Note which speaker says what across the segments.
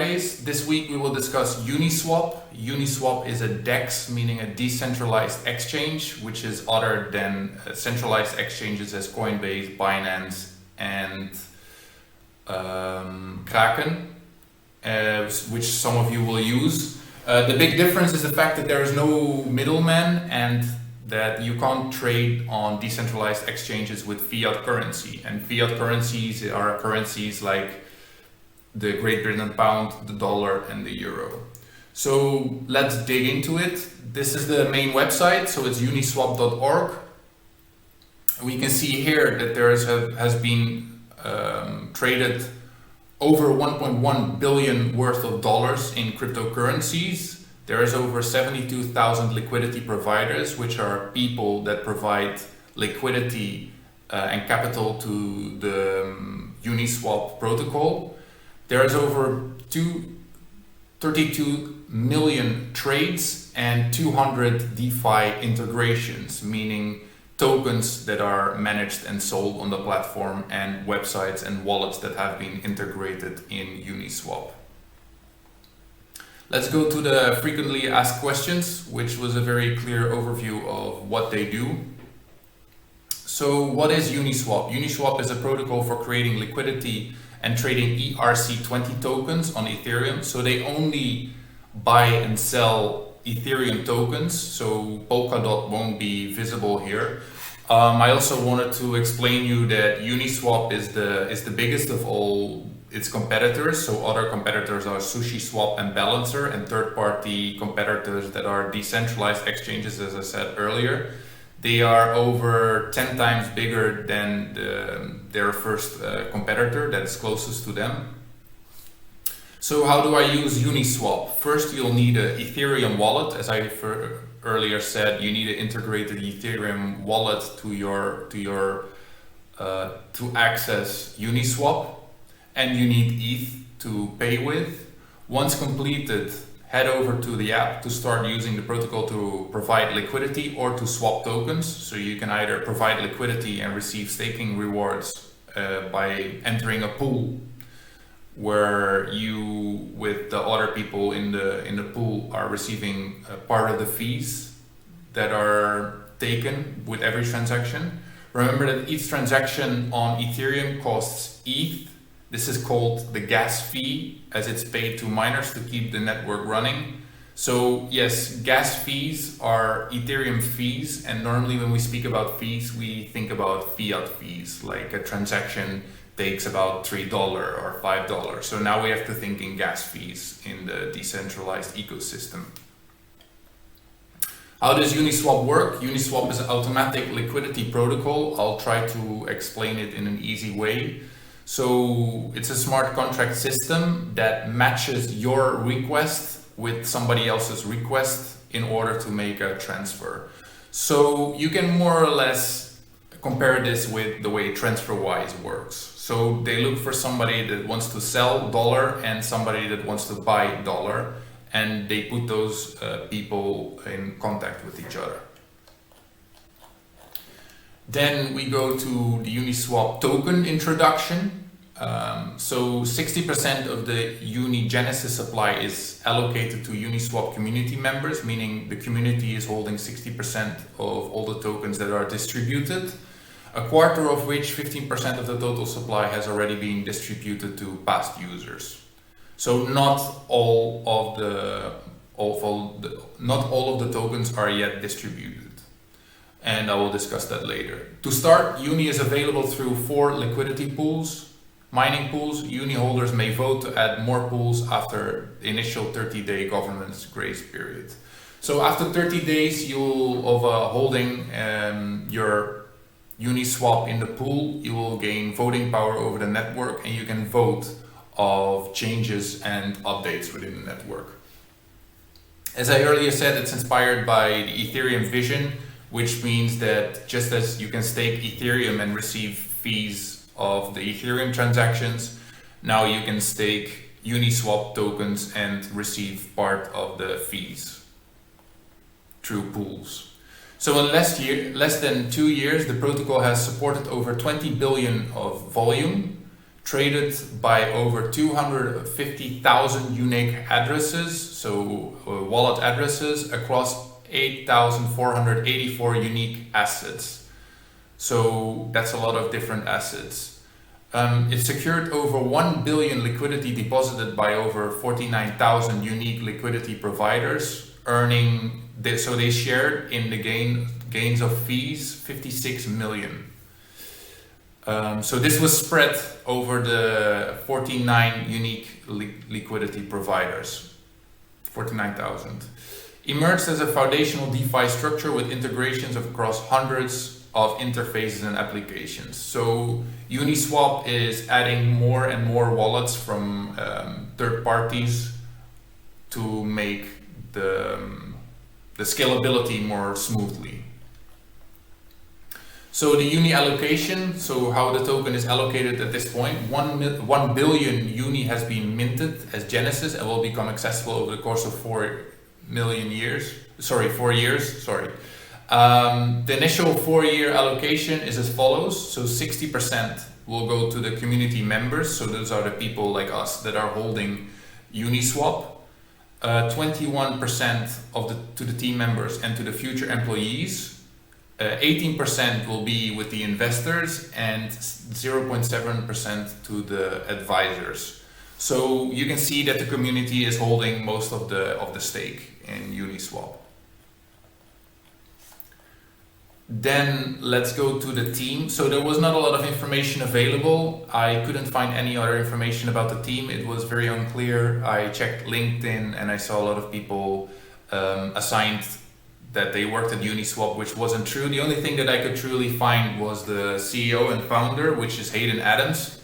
Speaker 1: Fridays. This week we will discuss UNISWAP. UNISWAP is a DEX, meaning a decentralized exchange, which is other than centralized exchanges as Coinbase, Binance, and Kraken, which some of you will use. The big difference is the fact that there is no middleman and that you can't trade on decentralized exchanges with fiat currency. And fiat currencies are currencies like the Great Britain pound, the dollar, and the euro. So let's dig into it. This is the main website, so it's uniswap.org. We can see here that there has been traded over 1.1 billion worth of dollars in cryptocurrencies. There is over 72,000 liquidity providers, which are people that provide liquidity and capital to the UNISWAP protocol. There is over 32 million trades and 200 DeFi integrations, meaning tokens that are managed and sold on the platform and websites and wallets that have been integrated in UNISWAP. Let's go to the frequently asked questions, which was a very clear overview of what they do. So what is UNISWAP? UNISWAP is a protocol for creating liquidity and trading ERC20 tokens on Ethereum. So they only buy and sell Ethereum tokens, so Polkadot won't be visible here. I also wanted to explain you that UNISWAP is the biggest of all its competitors. So other competitors are SushiSwap and Balancer, and third-party competitors that are decentralized exchanges, as I said earlier. They are over 10 times bigger than their first competitor that's closest to them. So how do I use UNISWAP? First, you'll need an Ethereum wallet. As I earlier said, you need an integrated Ethereum wallet to access UNISWAP. And you need ETH to pay with. Once completed, head over to the app to start using the protocol to provide liquidity or to swap tokens. So you can either provide liquidity and receive staking rewards by entering a pool where you, with the other people in the pool, are receiving part of the fees that are taken with every transaction. Remember that each transaction on Ethereum costs ETH. This is called the gas fee, as it's paid to miners to keep the network running. So yes, gas fees are Ethereum fees, and normally when we speak about fees, we think about fiat fees, like a transaction takes about $3 or $5. So now we have to think in gas fees in the decentralized ecosystem. How does UNISWAP work? UNISWAP is an automatic liquidity protocol. I'll try to explain it in an easy way. So it's a smart contract system that matches your request with somebody else's request in order to make a transfer. So you can more or less compare this with the way TransferWise works. So they look for somebody that wants to sell dollar and somebody that wants to buy dollar, and they put those people in contact with each other. Then we go to the UNISWAP token introduction. So 60% of the Uni Genesis supply is allocated to UNISWAP community members, meaning the community is holding 60% of all the tokens that are distributed, a quarter of which 15% of the total supply has already been distributed to past users. So not all of the tokens are yet distributed. And I will discuss that later. To start, UNI is available through 4 liquidity pools. Mining pools, UNI holders may vote to add more pools after the initial 30-day governance grace period. So after 30 days of holding your UNISWAP in the pool, you will gain voting power over the network, and you can vote of changes and updates within the network. As I earlier said, it's inspired by the Ethereum vision, which means that just as you can stake Ethereum and receive fees of the Ethereum transactions, now you can stake UNISWAP tokens and receive part of the fees through pools. So in less than 2 years, the protocol has supported over 20 billion of volume. traded by over 250,000 unique addresses, so wallet addresses across 8,484 unique assets. So that's a lot of different assets. It secured over 1 billion liquidity deposited by over 49,000 unique liquidity providers, earning, so they shared in the gains of fees 56 million. So this was spread over the 49 unique liquidity providers, 49,000. Emerged as a foundational DeFi structure with integrations across hundreds of interfaces and applications. So UNISWAP is adding more and more wallets from third parties to make the scalability more smoothly. So the UNI allocation, so how the token is allocated at this point, 1 billion UNI has been minted as Genesis and will become accessible over the course of 4 years. The initial 4-year allocation is as follows. So 60% will go to the community members. So those are the people like us that are holding UNISWAP. 21% to the team members and to the future employees. 18% will be with the investors and 0.7% to the advisors. So you can see that the community is holding most of the stake in UNISWAP. Then let's go to the team. So there was not a lot of information available. I couldn't find any other information about the team. It was very unclear. I checked LinkedIn and I saw a lot of people assigned that they worked at UNISWAP, which wasn't true. The only thing that I could truly find was the CEO and founder, which is Hayden Adams.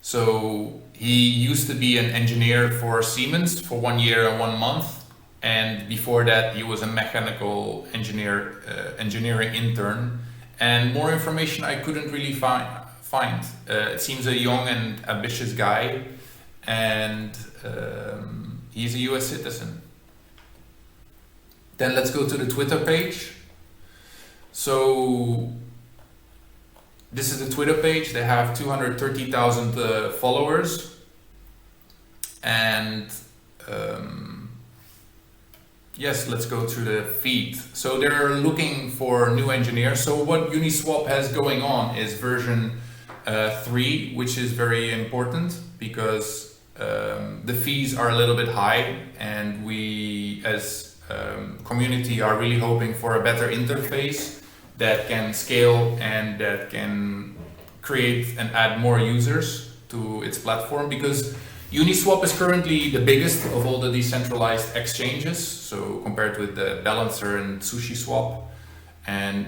Speaker 1: So he used to be an engineer for Siemens for 1 year and 1 month. And before that, he was a mechanical engineering intern. And more information I couldn't really find. It seems a young and ambitious guy, and he's a US citizen. Then let's go to the Twitter page. So this is the Twitter page. They have 230,000 followers. And yes, let's go through the feed. So they're looking for new engineers. So what UNISWAP has going on is version 3, which is very important because the fees are a little bit high, and we as community are really hoping for a better interface that can scale and that can create and add more users to its platform, because UNISWAP is currently the biggest of all the decentralized exchanges, so compared with the Balancer and SushiSwap and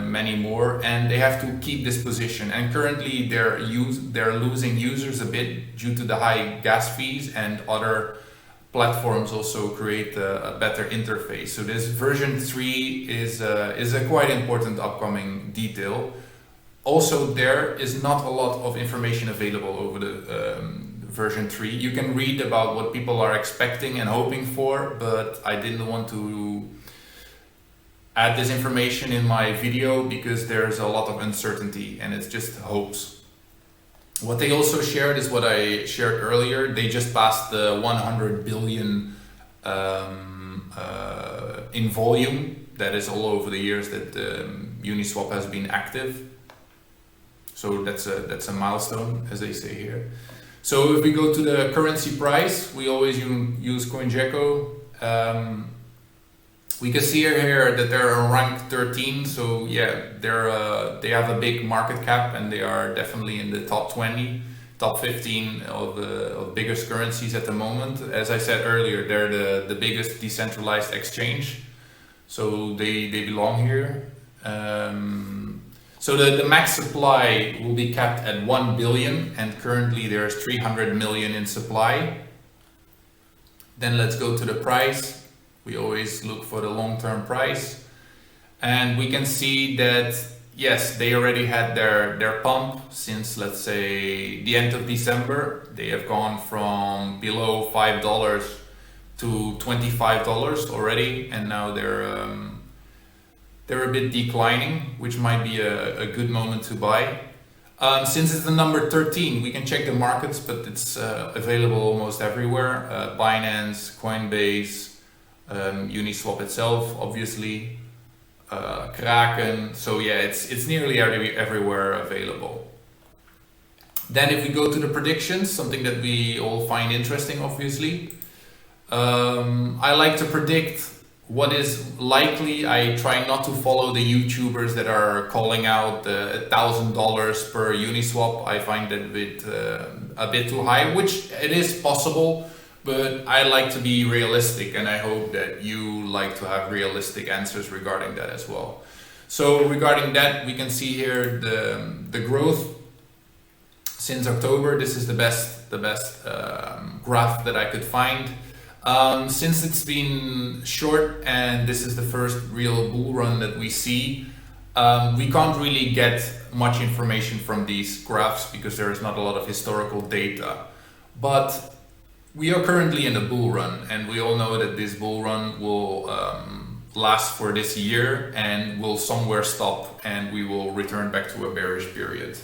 Speaker 1: many more, and they have to keep this position. And currently they're losing users a bit due to the high gas fees, and other platforms also create a better interface. So this version 3 is a quite important upcoming detail. Also, there is not a lot of information available over the version 3. You can read about what people are expecting and hoping for, but I didn't want to add this information in my video because there's a lot of uncertainty and it's just hopes. What they also shared is what I shared earlier. They just passed the 100 billion in volume. That is all over the years that UNISWAP has been active. So that's a milestone, as they say here. So if we go to the currency price, we always use CoinGecko. We can see here that they're on rank 13. So yeah, they have a big market cap, and they are definitely in the top 20, top 15 of biggest currencies at the moment. As I said earlier, they're the biggest decentralized exchange. So they belong here. So the max supply will be capped at 1 billion, and currently there's 300 million in supply. Then let's go to the price. We always look for the long-term price. And we can see that, yes, they already had their pump since, let's say, the end of December. They have gone from below $5 to $25 already, and now they're a bit declining, which might be a good moment to buy. Since it's the number 13, we can check the markets, but it's available almost everywhere. Binance, Coinbase, UNISWAP itself, obviously, Kraken. So yeah, it's nearly everywhere available. Then if we go to the predictions, something that we all find interesting, obviously. I like to predict what is likely. I try not to follow the YouTubers that are calling out $1,000 per Uniswap. I find that a bit too high, which it is possible, but I like to be realistic, and I hope that you like to have realistic answers regarding that as well. So regarding that, we can see here the growth since October. This is the best graph that I could find. Since it's been short and this is the first real bull run that we see, we can't really get much information from these graphs because there is not a lot of historical data. But we are currently in a bull run, and we all know that this bull run will last for this year and will somewhere stop, and we will return back to a bearish period.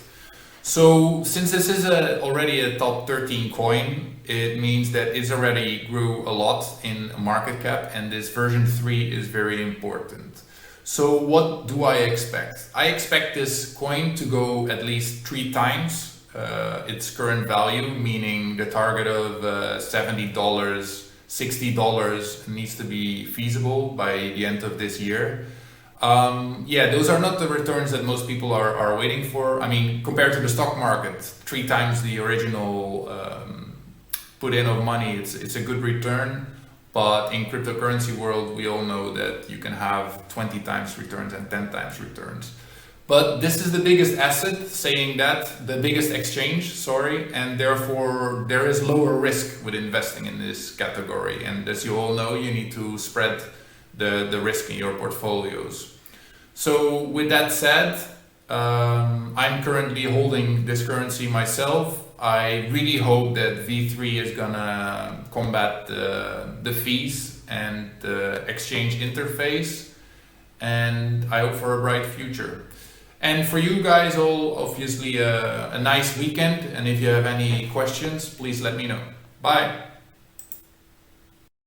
Speaker 1: So since this is already a top 13 coin, it means that it's already grew a lot in market cap, and this version 3 is very important. So what do I expect? I expect this coin to go at least 3 times its current value, meaning the target of $70, $60 needs to be feasible by the end of this year. Yeah, those are not the returns that most people are waiting for. I mean, compared to the stock market, 3 times the original put in of money, it's a good return. But in cryptocurrency world, we all know that you can have 20 times returns and 10 times returns. But this is the biggest asset, saying that, the biggest exchange, sorry, and therefore there is lower risk with investing in this category. And as you all know, you need to spread the risk in your portfolios. So with that said, I'm currently holding this currency myself. I really hope that V3 is gonna combat the fees and the exchange interface, and I hope for a bright future. And for you guys all, obviously a nice weekend, and if you have any questions, please let me know. Bye!